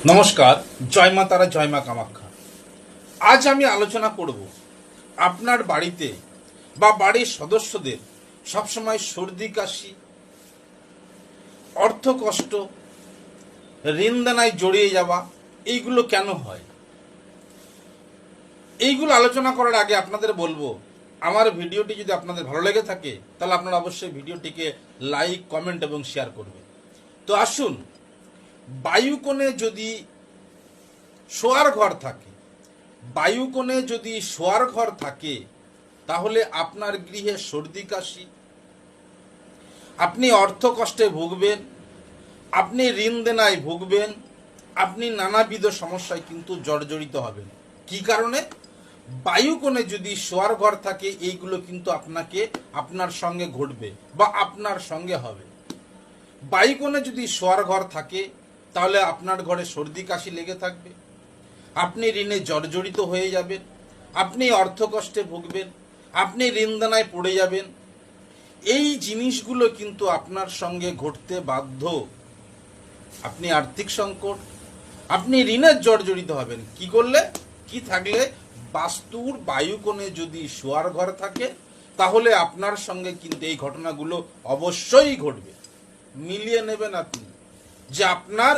নমস্কার, জয় মা তারা, জয় মা কামাখ্যা। আজ আমি আলোচনা করব আপনার বাড়িতে বা বাড়ির সদস্যদের সবসময় সর্দি কাশি, অর্থকষ্ট, ঋণদানায় জড়িয়ে যাওয়া, এইগুলো কেন হয়। এইগুলো আলোচনা করার আগে আপনাদের বলবো, আমার ভিডিওটি যদি আপনাদের ভালো লেগে থাকে তাহলে আপনারা অবশ্যই ভিডিওটিকে লাইক, কমেন্ট এবং শেয়ার করবেন। তো আসুন, বায়ুকোণে যদি শোয়ার ঘর থাকে, বায়ুকোণে যদি শোয়ার ঘর থাকে তাহলে আপনার গৃহে সর্দি কাশি, আপনি অর্থ কষ্টে ভুগবেন, আপনি ঋণ দেনায় ভুগবেন, আপনি নানাবিধ সমস্যায় কিন্তু জর্জরিত হবেন। কি কারণে? বায়ুকোণে যদি শোয়ার ঘর থাকে এইগুলো কিন্তু আপনার সঙ্গে ঘটবে বা আপনার সঙ্গে হবে। বায়ুকোণে যদি শোয়ার ঘর থাকে তাহলে আপনার ঘরে সর্দি কাশি লেগে থাকবে, আপনি ঋণে জর্জরিত হয়ে যাবেন, আপনি অর্থকষ্টে ভুগবেন, আপনি ঋণদানায় পড়ে যাবেন। এই জিনিসগুলো কিন্তু আপনার সঙ্গে ঘটতে বাধ্য। আপনি আর্থিক সংকট, আপনি ঋণের জর্জরিত হবেন। কি করলে, কি থাকলে? বাস্তুর বায়ুকোণে যদি শোয়ার ঘর থাকে তাহলে আপনার সঙ্গে কিন্তু এই ঘটনাগুলো অবশ্যই ঘটবে। মিলিয়ে নেবেন আপনি যে আপনার